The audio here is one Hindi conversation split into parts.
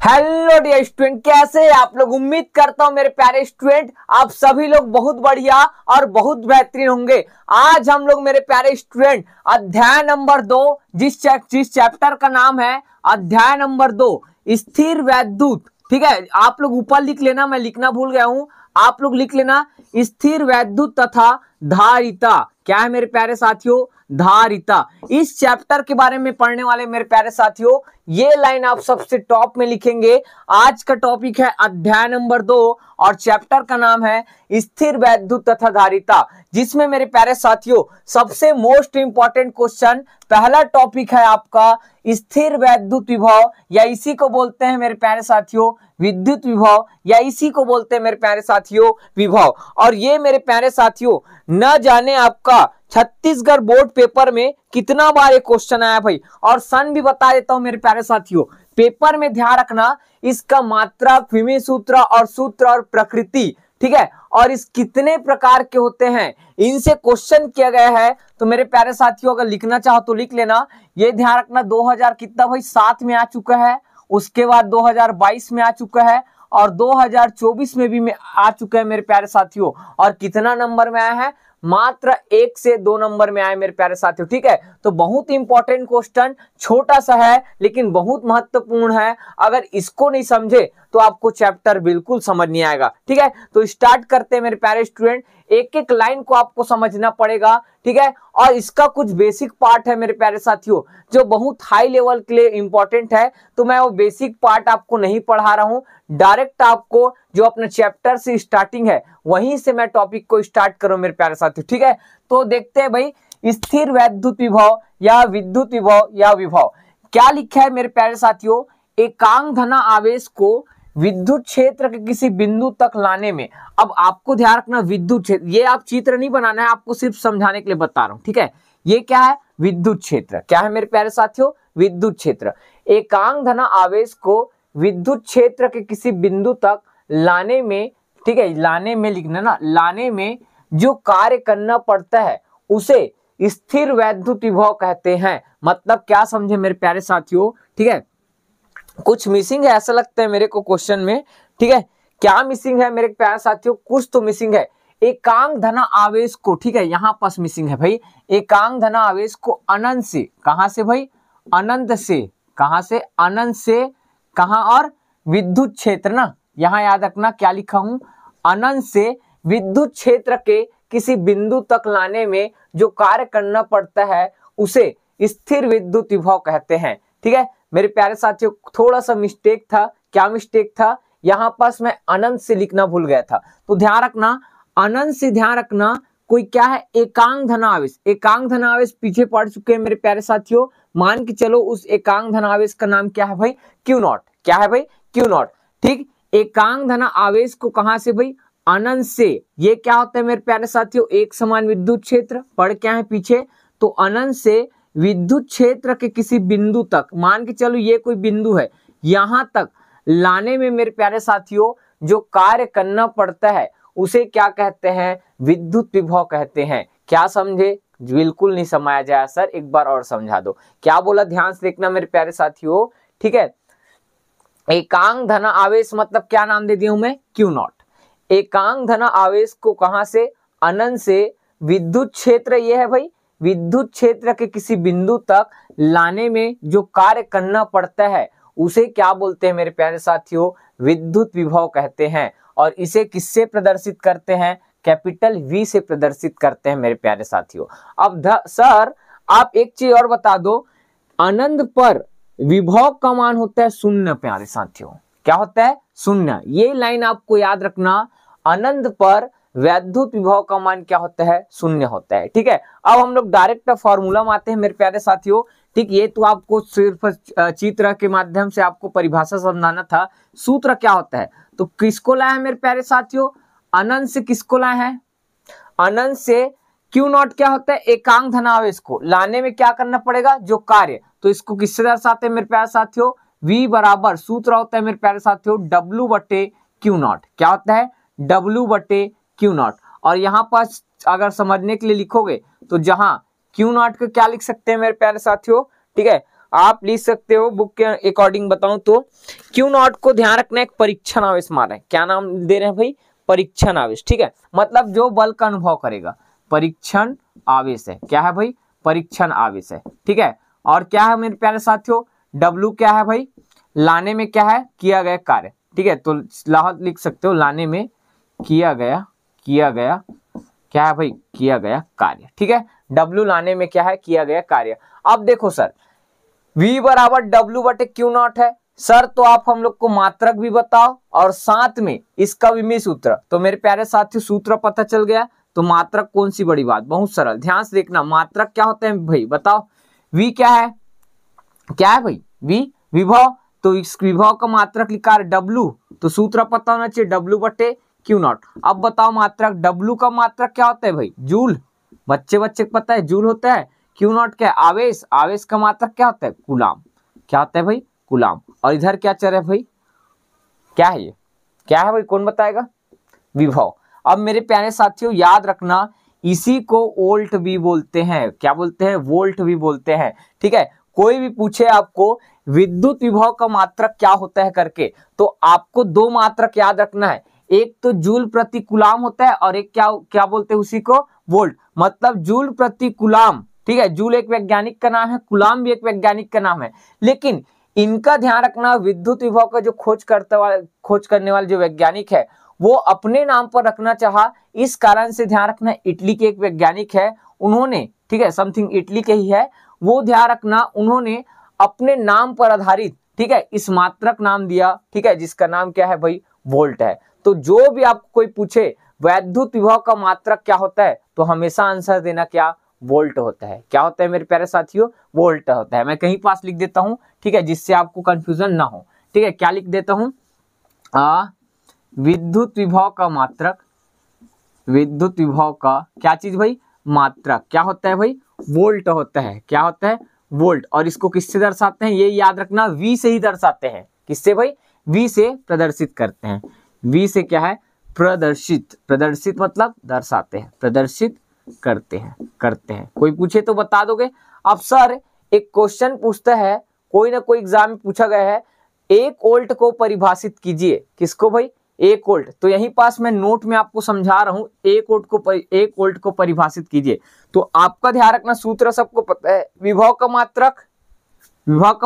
हेलो डियर स्टूडेंट, कैसे हैं आप लोग। उम्मीद करता हूं मेरे प्यारे स्टूडेंट आप सभी लोग बहुत बढ़िया और बहुत बेहतरीन होंगे। आज हम लोग मेरे प्यारे स्टूडेंट अध्याय नंबर 2 जिस चैप्टर का नाम है अध्याय नंबर 2 स्थिर वैद्युत। ठीक है, आप लोग ऊपर लिख लेना, मैं लिखना भूल गया हूं, आप लोग लिख लेना स्थिर वैद्युत तथा धारिता। क्या है मेरे प्यारे साथियों? धारिता। इस चैप्टर के बारे में पढ़ने वाले मेरे प्यारे साथियों, ये लाइन आप सबसे टॉप में लिखेंगे। आज का टॉपिक है अध्याय नंबर 2 और चैप्टर का नाम है स्थिर वैद्युत तथा धारिता, जिसमें मेरे प्यारे साथियों सबसे मोस्ट इंपॉर्टेंट क्वेश्चन पहला टॉपिक है आपका स्थिर वैद्युत विभव, या इसी को बोलते हैं मेरे प्यारे साथियों विद्युत विभव, या इसी को बोलते हैं मेरे प्यारे साथियों विभव। और ये मेरे प्यारे साथियों न जाने आपका छत्तीसगढ़ बोर्ड पेपर में कितना बार ये क्वेश्चन आया भाई, और सन भी बता देता हूं मेरे प्यारे साथियों। पेपर में ध्यान रखना इसका मात्रा, विमीय सूत्र और सूत्र और प्रकृति, ठीक है, और इस कितने प्रकार के होते हैं इनसे क्वेश्चन किया गया है। तो मेरे प्यारे साथियों अगर लिखना चाहो तो लिख लेना। ये ध्यान रखना 2000 कितना भाई 7 में आ चुका है, उसके बाद 2022 में आ चुका है और 2024 में भी आ चुका है मेरे प्यारे साथियों। और कितना नंबर में आया है? मात्र 1 से 2 नंबर में आए मेरे प्यारे साथियों। ठीक है, तो बहुत इंपॉर्टेंट क्वेश्चन, छोटा सा है लेकिन बहुत महत्वपूर्ण है। अगर इसको नहीं समझे तो आपको चैप्टर बिल्कुल समझ नहीं आएगा। ठीक है, तो स्टार्ट करते हैं मेरे प्यारे स्टूडेंट। एक एक लाइन को आपको समझना पड़ेगा, ठीक है, और इसका कुछ बेसिक पार्ट है मेरे प्यारे साथियों जो बहुत हाई लेवल के लिए इंपॉर्टेंट है। तो मैं वो बेसिक पार्ट आपको नहीं पढ़ा रहा हूं, डायरेक्ट आपको जो अपने चैप्टर से स्टार्टिंग है वहीं से मैं टॉपिक को स्टार्ट करूं मेरे प्यारे साथियों। ठीक है, तो देखते हैं भाई स्थिर वैद्युत विभव या विद्युत विभव या विभव क्या लिखा है मेरे प्यारे साथियों। एकांक धना आवेश को विद्युत क्षेत्र के किसी बिंदु तक लाने में। अब आपको ध्यान रखना विद्युत क्षेत्र, ये आप चित्र नहीं बनाना है, आपको सिर्फ समझाने के लिए बता रहा हूं। ठीक है, ये क्या है? विद्युत क्षेत्र। क्या है मेरे प्यारे साथियों? विद्युत क्षेत्र। एकांक धना आवेश को विद्युत क्षेत्र के किसी बिंदु तक लाने में, ठीक है, लाने में लिखना ना, लाने में जो कार्य करना पड़ता है उसे स्थिर वैद्युत विभव कहते हैं। मतलब क्या समझे मेरे प्यारे साथियों? ठीक है, कुछ मिसिंग है ऐसा लगता है मेरे को क्वेश्चन में। ठीक है, क्या मिसिंग है मेरे प्यारे साथियों? कुछ तो मिसिंग है। एकांक धना आवेश को, ठीक है, यहां पास मिसिंग है भाई। एकांक धना आवेश को अनंत से, कहां से भाई? अनंत से। कहां से? अनंत से। कहां? और विद्युत क्षेत्र ना, यहां याद रखना क्या लिखा हूं, अनंत से विद्युत क्षेत्र के किसी बिंदु तक लाने में जो कार्य करना पड़ता है उसे स्थिर विद्युत विभव कहते हैं। ठीक है मेरे प्यारे साथियों, थोड़ा सा मिस्टेक था। क्या मिस्टेक था? यहां पास मैं अनंत से लिखना भूल गया था, तो ध्यान रखना अनंत से। ध्यान रखना कोई क्या है? एकांक धनावेश। एकांक धनावेश पीछे पढ़ चुके हैं मेरे प्यारे साथियों। मान के चलो उस एकांक धनावेश का नाम क्या है भाई? Q not. क्या है भाई? Q not. ठीक, एकांक धना आवेश को कहां से भाई? अनंत से। ये क्या होता है मेरे प्यारे साथियों? एक समान विद्युत क्षेत्र। पढ़ क्या है पीछे? तो अनंत से विद्युत क्षेत्र के किसी बिंदु तक, मान के चलो ये कोई बिंदु है, यहां तक लाने में मेरे प्यारे साथियों जो कार्य करना पड़ता है उसे क्या कहते हैं? विद्युत विभव कहते हैं। क्या समझे? बिल्कुल नहीं समझाया जाए सर, एक बार और समझा दो। क्या बोला? ध्यान से देखना मेरे प्यारे साथियों। ठीक है, एकांक धना आवेश मतलब क्या नाम दे दिया हूं मैं? Q not. एकांक धना आवेश को कहां से? अनंत से विद्युत क्षेत्र, ये है भाई विद्युत क्षेत्र के किसी बिंदु तक लाने में जो कार्य करना पड़ता है उसे क्या बोलते हैं मेरे प्यारे साथियों? विद्युत विभव कहते हैं। और इसे किससे प्रदर्शित करते हैं? कैपिटल वी से प्रदर्शित करते हैं मेरे प्यारे साथियों। अब सर आप एक चीज और बता दो, अनंत पर विभव का मान होता है 0 प्यारे साथियों। क्या होता है? 0। ये लाइन आपको याद रखना, अनंत पर वैद्युत विभव का मान क्या होता है? 0 होता है। ठीक है, अब हम लोग डायरेक्ट फॉर्मूला में आते हैं मेरे प्यारे साथियों। ठीक, ये तो आपको सिर्फ चित्र के माध्यम से आपको परिभाषा समझाना था। सूत्र क्या होता है? तो किसको लाया है मेरे प्यारे साथियों? अनंत से किसको लाया है? अनंत से क्यू नॉट क्या होता है? एकांक धनावेश को लाने में क्या करना पड़ेगा? जो कार्य। तो इसको किससे दर्शाते हैं मेरे प्यारे साथियों? V बराबर सूत्र होता है मेरे प्यारे साथियों W बटे क्यू नॉट। क्या होता है? W बटे क्यू नॉट। और यहां पास अगर समझने के लिए लिखोगे तो जहां क्यू नॉट को क्या लिख सकते हैं मेरे प्यारे साथियों? ठीक है, आप लिख सकते हो बुक के अकॉर्डिंग बताऊं तो क्यू नॉट को ध्यान रखना एक परीक्षण आवेश मान है। क्या नाम दे रहे हैं भाई? परीक्षण आवेश। ठीक है, मतलब जो बल का अनुभव करेगा, परीक्षण आवेश है। क्या है भाई? परीक्षण आवेश है। ठीक है, और क्या है मेरे प्यारे साथियों? W क्या है भाई? लाने में क्या है? किया गया कार्य। ठीक है, तो लिख सकते हो लाने में किया गया क्या है भाई? किया गया कार्य। ठीक है, W लाने में क्या है? किया गया कार्य। अब देखो सर, V बराबर W बटे क्यू नॉट है सर, तो आप हम लोग को मात्रक भी बताओ और साथ में इसका विमीय सूत्र। तो मेरे प्यारे साथियों सूत्र पता चल गया, तो मात्रक कौन सी बड़ी बात, बहुत सरल। ध्यान से देखना, मात्रक क्या होते हैं भाई बताओ? V क्या है? क्या है भाई? V विभव, तो इस विभव का मात्रक लिखा है W, तो सूत्र पता होना चाहिए W बटे क्यू नॉट। अब बताओ मात्रक W का मात्रक क्या होता है भाई? जूल। बच्चे को पता है जूल होता है। क्यू नॉट क्या है? आवेश। आवेश का मात्रक क्या होता है? कूलाम। क्या होता है भाई? कूलाम। और इधर क्या चल रहा है भाई? क्या है ये? क्या है भाई? कौन बताएगा? विभव। अब मेरे प्यारे साथियों याद रखना, इसी को वोल्ट भी बोलते हैं। क्या बोलते हैं? वोल्ट भी बोलते हैं। ठीक है, कोई भी पूछे आपको विद्युत विभव का मात्रक क्या होता है करके, तो आपको दो मात्रक याद रखना है। एक तो जूल प्रति कूलाम होता है और एक क्या बोलते हैं उसी को? वोल्ट। मतलब जूल प्रति कूलाम। ठीक है, जूल एक वैज्ञानिक का नाम है, कूलाम भी एक वैज्ञानिक का नाम है, लेकिन इनका ध्यान रखना, विद्युत विभव का जो खोज करने वाले जो वैज्ञानिक है वो अपने नाम पर रखना चाहा, इस कारण से ध्यान रखना इटली के एक वैज्ञानिक है, उन्होंने, ठीक है, समथिंग इटली के ही है, वो ध्यान रखना उन्होंने अपने नाम पर आधारित, ठीक है, इस मात्रक नाम दिया, ठीक है, जिसका नाम क्या है भाई? वोल्ट है। तो जो भी आपको कोई पूछे वैद्युत विभव का मात्रक क्या होता है, तो हमेशा आंसर देना क्या? वोल्ट होता है। क्या होता है मेरे प्यारे साथियों? वोल्ट होता है। मैं कहीं पास लिख देता हूं, ठीक है, जिससे आपको कंफ्यूजन ना हो। ठीक है, क्या लिख देता हूं? विद्युत विभव का मात्रक, विद्युत विभव का क्या चीज भाई? मात्रक क्या होता है भाई? वोल्ट होता है। क्या होता है? वोल्ट। और इसको किससे दर्शाते हैं? ये याद रखना, V से ही दर्शाते हैं। किससे भाई? V से प्रदर्शित करते हैं। V से क्या है? प्रदर्शित। प्रदर्शित मतलब दर्शाते हैं, प्रदर्शित करते हैं। कोई पूछे तो बता दोगे? अब सर एक क्वेश्चन पूछता है, कोई ना कोई एग्जाम में पूछा गया है, 1 वोल्ट को परिभाषित कीजिए। किसको भाई? 1 वोल्ट। तो यहीं पास मैं नोट में आपको समझा रहा हूं, 1 वोल्ट को परिभाषित कीजिए। तो आपका ध्यान रखना, सूत्र सबको पता है, विभव का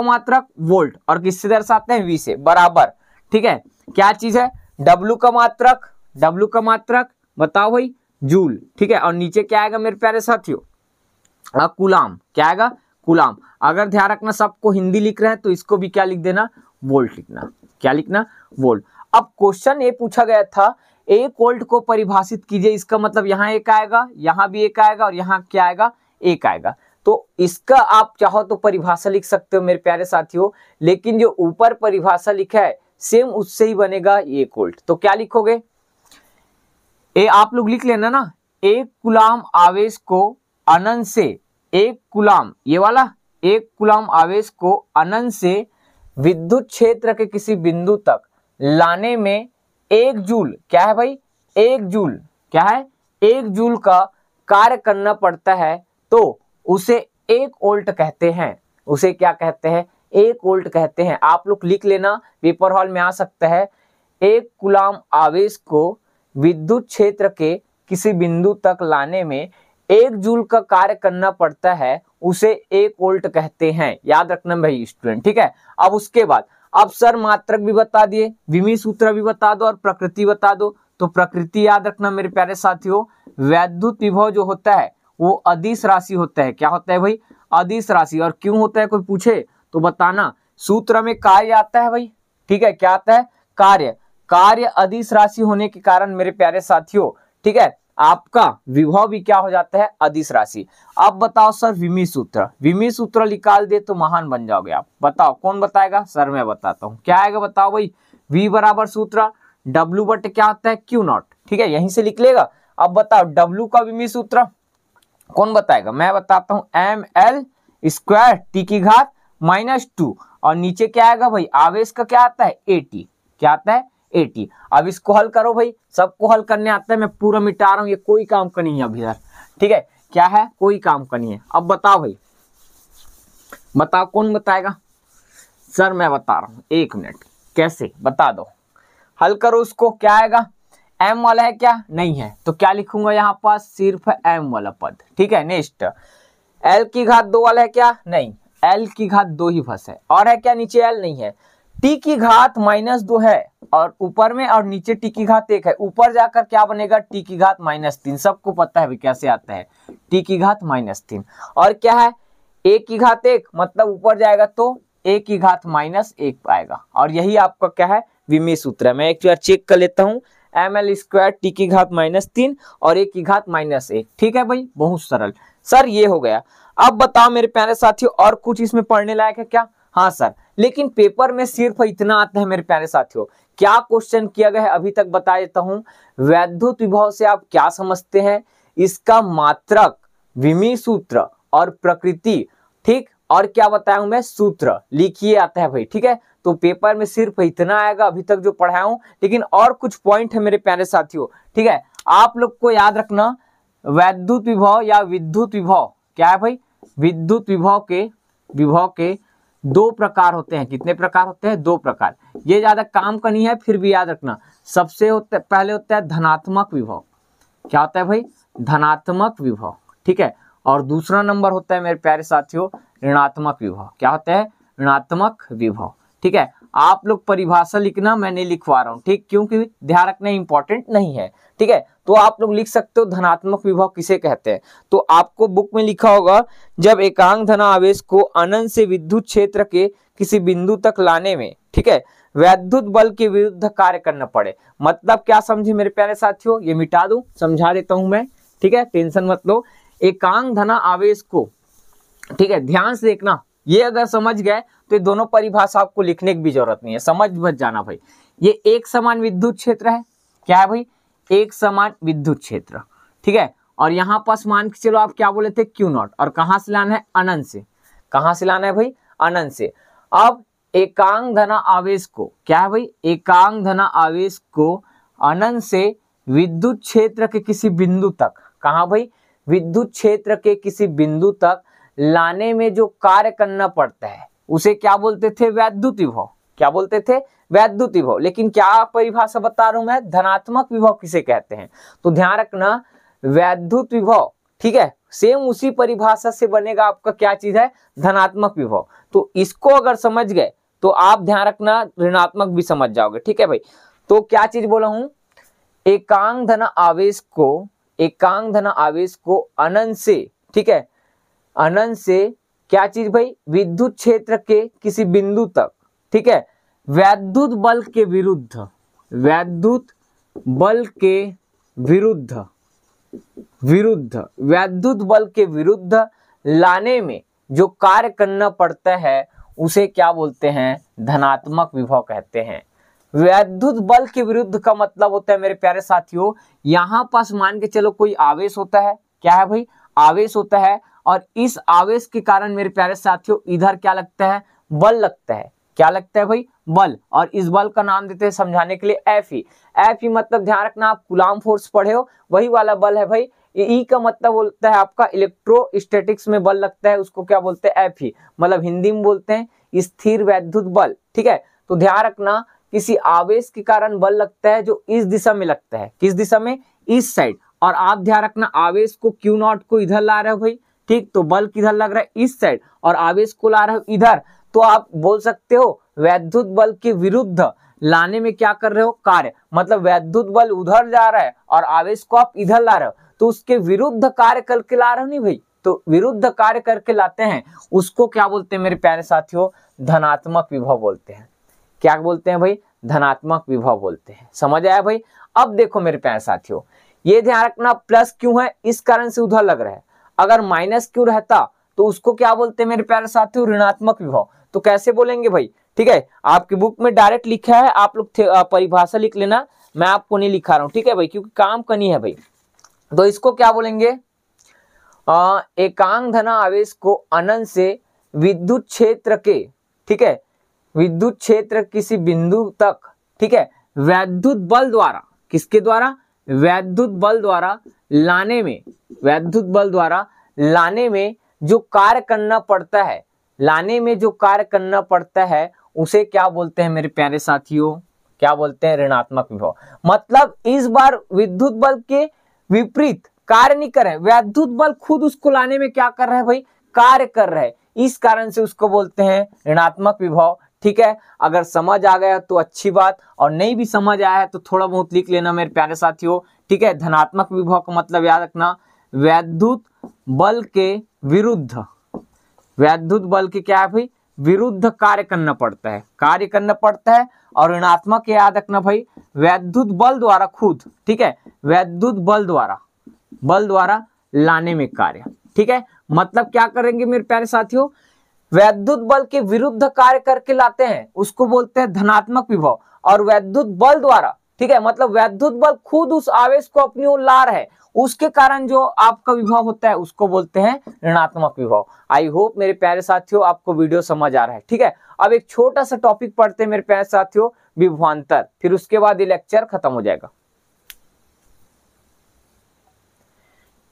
मात्रक वोल्ट, और किससे दर्शाते हैं? V से बराबर। ठीक है, क्या चीज है? W का मात्रक बताओ भाई? जूल। ठीक है, और नीचे क्या आएगा मेरे प्यारे साथियों? कूलाम। क्या आएगा? कूलाम। अगर ध्यान रखना सबको हिंदी लिख रहे हैं तो इसको भी क्या लिख देना? वोल्ट लिखना। क्या लिखना? वोल्ट। अब क्वेश्चन ये पूछा गया था, 1 वोल्ट को परिभाषित कीजिए, इसका मतलब यहाँ एक आएगा, यहाँ भी एक आएगा, और यहाँ क्या आएगा? एक आएगा। तो इसका आप चाहो तो परिभाषा लिख सकते हो मेरे प्यारे साथियों, लेकिन जो ऊपर परिभाषा लिखा है सेम उससे ही बनेगा 1 वोल्ट। तो क्या लिखोगे? आप लोग लिख लेना ना, 1 कूलाम आवेश को अनंत से, 1 कूलाम, ये वाला 1 कूलाम आवेश को अनंत से विद्युत क्षेत्र के किसी बिंदु तक लाने में 1 जूल, क्या है भाई? 1 जूल, क्या है? 1 जूल का कार्य करना पड़ता है, तो उसे 1 वोल्ट कहते हैं। उसे क्या कहते हैं? 1 वोल्ट कहते हैं। आप लोग लिख लेना, पेपर हॉल में आ सकता है, 1 कूलाम आवेश को विद्युत क्षेत्र के किसी बिंदु तक लाने में 1 जूल का कार्य करना पड़ता है, उसे 1 वोल्ट कहते हैं। याद रखना भाई स्टूडेंट। ठीक है, अब उसके बाद अब सर मात्रक भी बता दिए, विमीय सूत्र भी बता दो और प्रकृति बता दो। तो प्रकृति याद रखना मेरे प्यारे साथियों, वैद्युत विभव जो होता है वो अदिश राशि होता है। क्या होता है भाई? अदिश राशि। और क्यों होता है कोई पूछे तो बताना, सूत्र में कार्य आता है भाई। ठीक है, क्या आता है? कार्य अदिश राशि होने के कारण मेरे प्यारे साथियों, ठीक है, आपका विभव भी क्या हो जाता है? अदिश राशि। अब बताओ सर विमीय सूत्र निकाल दे तो महान बन जाओगे आप। बताओ कौन बताएगा? सर मैं बताता हूं। क्या आएगा बताओ भाई? V बराबर सूत्र W बटे क्या होता है? Q not. ठीक है, यहीं से लिख लेगा। अब बताओ W का विमीय सूत्र कौन बताएगा? मैं बताता हूं, ml स्क्वायर t की घात -2, और नीचे क्या आएगा भाई? आवेश का क्या आता है? AT। क्या आता है? AT। अब इसको हल करो भाई, सबको हल करने आता है, मैं पूरा मिटा रहा हूं, ये कोई काम का नहीं है अभी यार। ठीक है, क्या है? कोई काम का नहीं है। अब बताओ भाई, बताओ कौन बताएगा? सर मैं बता रहा हूं, 1 मिनट। कैसे बता दो, हल करो उसको। क्या आएगा? m वाला है क्या? नहीं है, तो क्या लिखूंगा यहाँ पास? सिर्फ m वाला पद। ठीक है, नेक्स्ट l की घात 2 वाला है क्या? नहीं, l की घात 2 ही बस है। और है क्या? नीचे l नहीं है। t की घात -2 है और ऊपर में, और नीचे t की घात 1 है। ऊपर जाकर क्या बनेगा? t की घात -3। सबको पता है कैसे आता है, t की घात -3। और क्या है? a की घात 1, मतलब ऊपर जाएगा तो a की घात -1 आएगा। और यही आपका क्या है? विमीय सूत्र है। मैं एक बार चेक कर लेता हूँ। ml² t की घात -3 और a की घात -1। ठीक है भाई, बहुत सरल। सर ये हो गया। अब बताओ मेरे प्यारे साथियों, और कुछ इसमें पढ़ने लायक है क्या? हाँ सर, लेकिन पेपर में सिर्फ इतना आता है मेरे प्यारे साथियों। क्या क्वेश्चन किया गया है अभी तक बता देता हूं। वैद्युत विभव से आप क्या समझते हैं? इसका मात्रक, विमीय सूत्र और प्रकृति। ठीक, और क्या बताया हूं मैं? सूत्र लिखिए आता है भाई। ठीक है, तो पेपर में सिर्फ इतना आएगा अभी तक जो पढ़ाया हूं, लेकिन और कुछ पॉइंट है मेरे प्यारे साथियों। ठीक है, आप लोग को याद रखना, वैद्युत विभव या विद्युत विभव क्या है भाई? विद्युत विभव के 2 प्रकार होते हैं। कितने प्रकार होते हैं? 2 प्रकार। ये ज्यादा काम का नहीं है, फिर भी याद रखना। सबसे पहले होता है धनात्मक विभव। क्या होता है भाई? धनात्मक विभव। ठीक है, और दूसरा नंबर होता है मेरे प्यारे साथियों ऋणात्मक विभव। क्या होता है? ऋणात्मक विभव। ठीक है, आप लोग परिभाषा लिखना, मैं नहीं लिखवा रहा हूं। ठीक, क्योंकि ध्यान रखना इंपॉर्टेंट नहीं है। ठीक है, तो आप लोग लिख सकते हो धनात्मक विभव किसे कहते हैं। तो आपको बुक में लिखा होगा, जब एकांक धन आवेश को अनंत से विद्युत क्षेत्र के किसी बिंदु तक लाने में, ठीक है, वैद्युत बल के विरुद्ध कार्य करना पड़े। मतलब क्या समझे मेरे प्यारे साथियों? ये मिटा दूं, समझा देता हूं मैं। ठीक है, टेंशन मत लो। एकांक धन आवेश को, ठीक है, ध्यान से देखना, ये अगर समझ गए तो ये दोनों परिभाषा आपको लिखने की भी जरूरत नहीं है, समझ मत जाना भाई। ये एक समान विद्युत क्षेत्र है। क्या है भाई? एक समान विद्युत क्षेत्र। ठीक है, और यहां पास मान के चलो आप क्या बोले थे? Q0। और कहां से लाना है? अनंत से। कहां से लाना है भाई? अनंत से। अब एकांक धन आवेश को, क्या है भाई? एकांक धन आवेश को अनंत से विद्युत क्षेत्र के किसी बिंदु तक, कहां भाई? विद्युत क्षेत्र के किसी बिंदु तक लाने में जो कार्य करना पड़ता है उसे क्या बोलते थे? वैद्युत विभव। क्या बोलते थे? वैद्युत विभव। लेकिन क्या परिभाषा बता रहा हूं मैं, धनात्मक विभव किसे कहते हैं? तो ध्यान रखना, वैद्युत विभव, ठीक है, सेम उसी परिभाषा से बनेगा आपका क्या चीज है? धनात्मक विभव। तो इसको अगर समझ गए तो आप ध्यान रखना ऋणात्मक भी समझ जाओगे। ठीक है भाई, तो क्या चीज बोला हूं? एकांक धन आवेश को, एकांक धन आवेश को अनंत से, ठीक है, अनंत से क्या चीज भाई? विद्युत क्षेत्र के किसी बिंदु तक, ठीक है, वैद्युत बल के विरुद्ध, वैद्युत बल के विरुद्ध, वैद्युत बल के विरुद्ध लाने में जो कार्य करना पड़ता है उसे क्या बोलते हैं? धनात्मक विभव कहते हैं। वैद्युत बल के विरुद्ध का मतलब होता है मेरे प्यारे साथियों, यहां पास मान के चलो कोई आवेश होता है। क्या है भाई? आवेश होता है, और इस आवेश के कारण मेरे प्यारे साथियों इधर क्या लगता है? बल लगता है। क्या लगता है भाई? बल। और इस बल का नाम देते हैं समझाने के लिए Fe। Fe मतलब ध्यान रखना, आप कूलाम फोर्स पढ़े हो, वही वाला बल है भाई। ई का मतलब बोलता है आपका इलेक्ट्रोस्टैटिक्स में बल लगता है, उसको क्या बोलते हैं? Fe। मतलब हिंदी में बोलते हैं स्थिर वैद्युत बल। ठीक है, तो ध्यान रखना, किसी आवेश के कारण बल लगता है जो इस दिशा में लगता है। किस दिशा में? इस साइड। और आप ध्यान रखना, आवेश को Q0 को इधर ला रहे हो भाई, ठीक, तो बल किधर लग रहा है? इस साइड। और आवेश को ला रहे हो इधर, तो आप बोल सकते हो वैद्युत बल के विरुद्ध लाने में क्या कर रहे हो? कार्य। मतलब वैद्युत बल उधर जा रहा है और आवेश को आप इधर ला रहे हो, तो उसके विरुद्ध कार्य करके ला रहे हो नहीं भाई, तो विरुद्ध कार्य करके लाते हैं, उसको क्या बोलते हैं मेरे प्यारे साथियों? धनात्मक विभव बोलते हैं। क्या बोलते हैं भाई? धनात्मक विभव बोलते हैं। समझ आया भाई? अब देखो मेरे प्यारे साथियों, ये ध्यान रखना, प्लस क्यों है? इस कारण से उधर लग रहा है। अगर माइनस क्यों रहता तो उसको क्या बोलते हैं मेरे प्यारे साथियों? ऋणात्मक विभव। तो कैसे बोलेंगे भाई? ठीक है, आपकी बुक में डायरेक्ट लिखा है, आप लोग परिभाषा लिख लेना, मैं आपको नहीं लिखा रहा हूं। ठीक है भाई, क्योंकि काम करनी है भाई। तो इसको क्या बोलेंगे? एकांक धन आवेश को अनंत से विद्युत क्षेत्र के, ठीक है, विद्युत क्षेत्र किसी बिंदु तक, ठीक है, वैद्युत बल द्वारा, किसके द्वारा? वैद्युत बल द्वारा लाने में, वैद्युत बल द्वारा लाने में जो कार्य करना पड़ता है, लाने में जो कार्य करना पड़ता है उसे क्या बोलते हैं मेरे प्यारे साथियों, क्या बोलते हैं, ऋणात्मक विभव। मतलब इस बार विद्युत बल के विपरीत कार्य नहीं कर रहे, वैद्युत बल खुद उसको लाने में क्या कर रहा है भाई, कार्य कर रहा है, इस कारण से उसको बोलते हैं ऋणात्मक विभव। ठीक है, अगर समझ आ गया तो अच्छी बात, और नहीं भी समझ आया है तो थोड़ा बहुत लिख लेना मेरे प्यारे साथियों। ठीक है, धनात्मक विभव का मतलब याद रखना, वैद्युत बल के विरुद्ध, वैद्युत बल के क्या है भाई, विरुद्ध कार्य करना पड़ता है, कार्य करना पड़ता है। और ऋणात्मक याद रखना भाई, वैद्युत बल द्वारा खुद, ठीक है, वैद्युत बल द्वारा लाने में कार्य। ठीक है, मतलब क्या करेंगे मेरे प्यारे साथियों, वैद्युत बल के विरुद्ध कार्य करके लाते हैं उसको बोलते हैं धनात्मक विभव। और वैद्युत बल द्वारा, ठीक है, मतलब वैद्युत बल खुद उस आवेश को अपनी ओर ला रहा है, उसके कारण जो आपका विभव होता है उसको बोलते हैं ऋणात्मक विभव। आई होप मेरे प्यारे साथियों आपको वीडियो समझ आ रहा है। ठीक है, अब एक छोटा सा टॉपिक पढ़ते हैं मेरे प्यारे साथियों, विभवांतर, फिर उसके बाद ये लेक्चर खत्म हो जाएगा।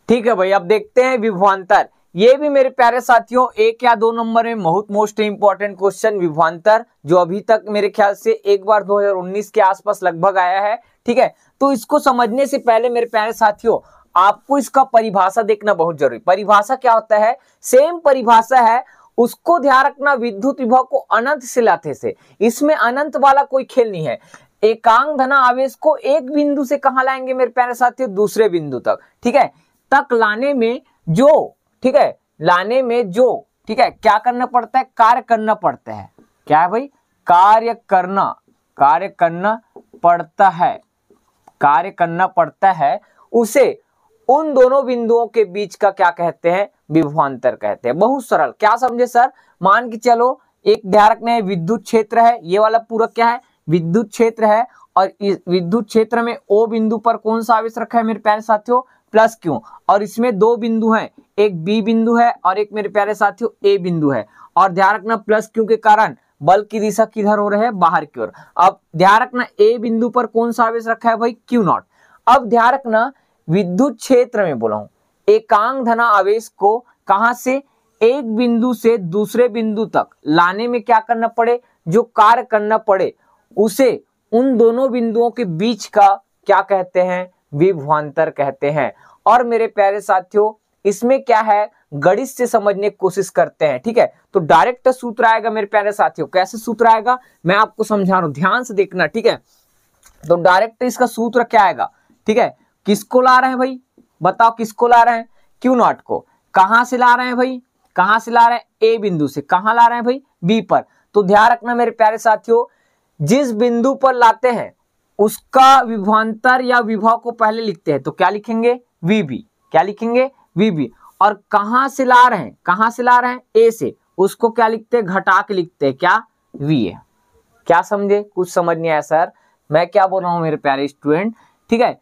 ठीक है भाई, अब देखते हैं विभवांतर। ये भी मेरे प्यारे साथियों 1 या 2 नंबर में बहुत मोस्ट इंपॉर्टेंट क्वेश्चन विभवांतर, जो अभी तक मेरे ख्याल से एक बार 2019 के आसपास लगभग आया है। ठीक है, तो इसको समझने से पहले मेरे प्यारे साथियों आपको इसका परिभाषा देखना बहुत जरूरी। परिभाषा क्या होता है, सेम परिभाषा है, उसको ध्यान रखना, विद्युत विभव को अनंत से लाते से, इसमें अनंत वाला कोई खेल नहीं है। एकांक धना आवेश को एक बिंदु से कहां लाएंगे मेरे प्यारे साथियों, दूसरे बिंदु तक। ठीक है, तक लाने में जो, ठीक है, लाने में जो, ठीक है, क्या करना पड़ता है, कार्य करना पड़ता है। क्या है भाई, कार्य करना पड़ता है, कार्य करना पड़ता है, उसे उन दोनों बिंदुओं के बीच का क्या कहते हैं, विभवांतर कहते हैं। बहुत सरल, क्या समझे सर, मान के चलो एक ध्यान रखना है, विद्युत क्षेत्र है, ये वाला पूरा क्या है, विद्युत क्षेत्र है, और इस विद्युत क्षेत्र में ओ बिंदु पर कौन सा आवेश रखा है मेरे प्यारे साथियों, प्लस क्यू, और इसमें 2 बिंदु हैं, एक बी बिंदु है और एक मेरे प्यारे साथियों ए बिंदु है। और ध्यान रखना प्लस क्यू के कारण बल की दिशा किधर हो रहे हैं, बाहर की ओर। अब ध्यान रखना ए बिंदु पर कौन सा आवेश रखा है भाई, क्यू नॉट। अब ध्यान रखना विद्युत क्षेत्र में बोला हूं, एकांक धना आवेश को कहां से, एक बिंदु से दूसरे बिंदु तक लाने में क्या करना पड़े, जो कार्य करना पड़े, उसे उन दोनों बिंदुओं के बीच का क्या कहते हैं, विभवांतर कहते हैं। और मेरे प्यारे साथियों इसमें क्या है, गणित से समझने की कोशिश करते हैं। ठीक है, तो डायरेक्ट सूत्र आएगा मेरे प्यारे साथियों, कैसे सूत्र आएगा मैं आपको समझा रहा हूं, ध्यान से देखना। ठीक है, तो डायरेक्ट इसका सूत्र क्या आएगा, ठीक है, किसको ला रहे हैं भाई, बताओ किसको ला रहे हैं, क्यू नॉट को। कहां से ला रहे हैं भाई, कहां से ला रहे हैं, ए बिंदु से, कहां ला रहे हैं भाई, बी पर। तो ध्यान रखना मेरे प्यारे साथियों, जिस बिंदु पर लाते हैं उसका विभवांतर या विभव को पहले लिखते हैं, तो क्या लिखेंगे, वीबी, क्या लिखेंगे, वीबी। और कहां से ला रहे हैं, कहां से ला रहे हैं, ए से, उसको क्या लिखते हैं, घटा के लिखते हैं, क्या, वी। क्या समझे, कुछ समझ नहीं आया सर, मैं क्या बोल रहा हूं मेरे प्यारे स्टूडेंट। ठीक है,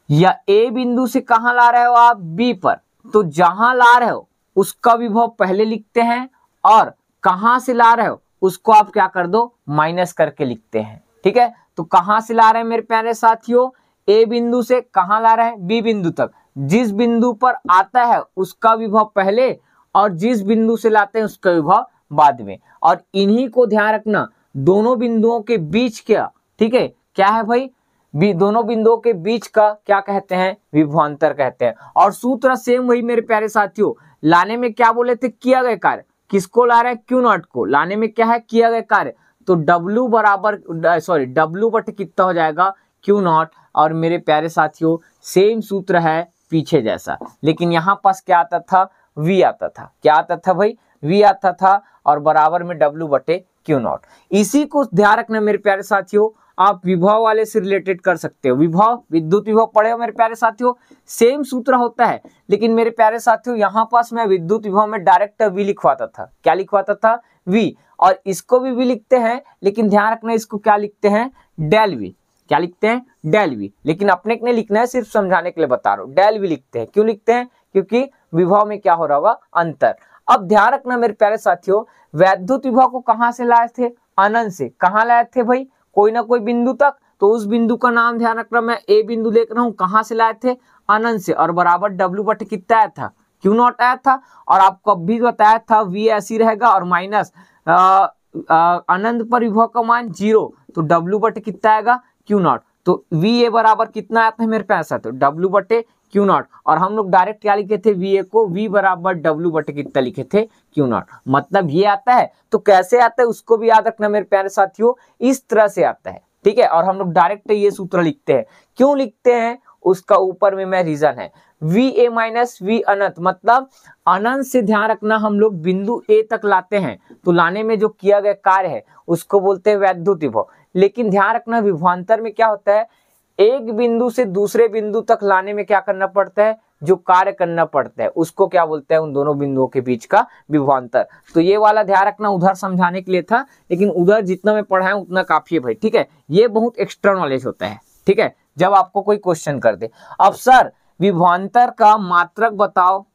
या ए बिंदु से कहां ला रहे हो आप, बी पर, तो जहां ला रहे हो उसका विभव पहले लिखते हैं, और कहां से ला रहे हो उसको आप क्या कर दो, माइनस करके लिखते हैं। ठीक है, तो कहां से ला रहे हैं मेरे प्यारे साथियों, ए बिंदु से कहां ला रहे हैं, बी बिंदु तक। जिस बिंदु पर आता है उसका विभव पहले, और जिस बिंदु से लाते हैं उसका विभव बाद में। और इन्हीं को ध्यान रखना, दोनों बिंदुओं के बीच क्या, ठीक है, क्या है भाई, दोनों बिंदुओं के बीच का क्या कहते हैं, विभवांतर कहते हैं। और सूत्र सेम वही मेरे प्यारे साथियों, लाने में क्या बोले थे, किया गया कार्य, किसको ला रहे हैं, क्यू नॉट को, लाने में क्या है, किया गया कार्य। तो W बराबर, सॉरी W बटे कितना हो जाएगा, क्यू नॉट। और मेरे प्यारे साथियों सेम सूत्र है पीछे जैसा, लेकिन यहाँ पास क्या आता था, V आता था। क्या आता था भाई, V आता था, और बराबर में W बटे क्यू नॉट। इसी को ध्यान रखना मेरे प्यारे साथियों, आप विभव वाले से रिलेटेड कर सकते हो। विभव, विद्युत विभव पढ़े हो मेरे प्यारे साथियों, सेम सूत्र होता है, लेकिन मेरे प्यारे साथियों यहाँ पास मैं विद्युत विभव में डायरेक्ट V लिखवाता था। क्या लिखवाता था, V। और इसको भी V लिखते हैं, लेकिन ध्यान रखना इसको क्या लिखते हैं, डेल V। क्या लिखते हैं, डेल V। लेकिन अपने ने लिखना है, सिर्फ समझाने के लिए बता रहा हूँ, डेल V लिखते हैं। क्यों लिखते हैं, क्योंकि विभव में क्या हो रहा होगा, अंतर। अब ध्यान रखना मेरे प्यारे साथियों, वैद्युत विभव को कहां से लाए थे, अनंत से। कहां लाए थे भाई, कोई ना कोई बिंदु तक, तो उस बिंदु का नाम ध्यान रखना, मैं ए बिंदु लेकर हूं, कहां से लाए थे, अनंत से, और बराबर W बटे कितना आया था, क्यू नॉट आया था, और आपको अभी बताया था वी ऐसी रहेगा और माइनस अनंत पर विभव का मान 0, तो डब्ल्यू बटे कितना आएगा क्यू नॉट। तो वी ए बराबर कितना आया था मेरे पास, तो डब्ल्यू बटे क्यू नॉट, और हम लोग डायरेक्ट क्या लिखे थे वी ए को, वी बराबर डब्ल्यू बटे कितना लिखे थे क्यू नॉट, मतलब ये आता है। तो कैसे आता है उसको भी याद रखना मेरे प्यारे साथियों, इस तरह से आता है, ठीक है। और हम लोग डायरेक्ट ये सूत्र लिखते हैं, क्यों लिखते हैं उसका ऊपर में मैं रीजन है। वी ए माइनस वी अनंत, मतलब अनंत से ध्यान रखना हम लोग बिंदु ए तक लाते हैं, तो लाने में जो किया गया कार्य है उसको बोलते हैं वैद्युत विभव। लेकिन ध्यान रखना विभवांतर में क्या होता है, एक बिंदु से दूसरे बिंदु तक लाने में क्या करना पड़ता है, जो कार्य करना पड़ता है उसको क्या बोलते हैं, उन दोनों बिंदुओं के बीच का विभवांतर। तो ये वाला ध्यान रखना, उधर समझाने के लिए था, लेकिन उधर जितना मैं पढ़ाया उतना काफी है भाई, ठीक है। ये बहुत एक्स्ट्रा नॉलेज होता है, ठीक है, जब आपको कोई क्वेश्चन कर दे। अब सर विभवांतर का मात्रक बताओ,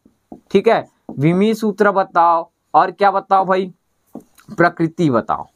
ठीक है, विमीय सूत्र बताओ, और क्या बताओ भाई, प्रकृति बताओ।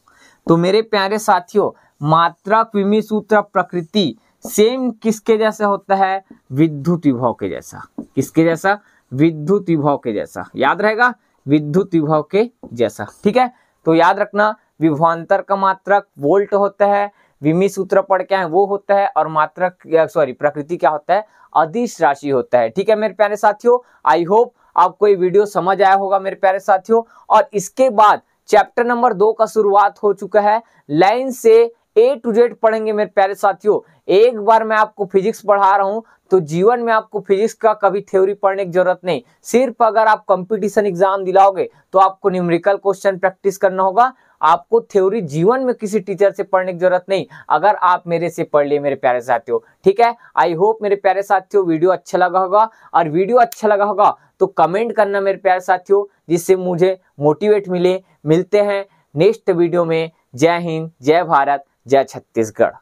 तो मेरे प्यारे साथियों मात्रक, विमीय सूत्र, प्रकृति सेम किसके जैसा होता है, विद्युत विभव के जैसा। किसके जैसा, विद्युत विभव के जैसा, याद रहेगा, विद्युत विभव के जैसा, ठीक है। तो याद रखना विभवांतर का मात्रक वोल्ट होता है, विमीय सूत्र पढ़ के आए वो होता है, और मात्रक प्रकृति क्या होता है, अदिश राशि होता है, ठीक है मेरे प्यारे साथियों। आई होप आपको ये वीडियो समझ आया होगा मेरे प्यारे साथियों। और इसके बाद चैप्टर नंबर 2 का शुरुआत हो चुका है, लाइन से ए टू जेड पढ़ेंगे मेरे प्यारे साथियों। एक बार मैं आपको फिजिक्स पढ़ा रहा हूं तो जीवन में आपको फिजिक्स का कभी थ्योरी पढ़ने की जरूरत नहीं, सिर्फ अगर आप कंपटीशन एग्जाम दिलाओगे तो आपको न्यूमेरिकल क्वेश्चन प्रैक्टिस करना होगा। आपको थ्योरी जीवन में किसी टीचर से पढ़ने की जरूरत नहीं, अगर आप मेरे से पढ़ लिए मेरे प्यारे साथियों, ठीक है। आई होप मेरे प्यारे साथियों वीडियो अच्छा लगा होगा, और वीडियो अच्छा लगा होगा तो कमेंट करना मेरे प्यारे साथियों, जिससे मुझे मोटिवेट मिले। मिलते हैं नेक्स्ट वीडियो में। जय हिंद, जय भारत, जय छत्तीसगढ़।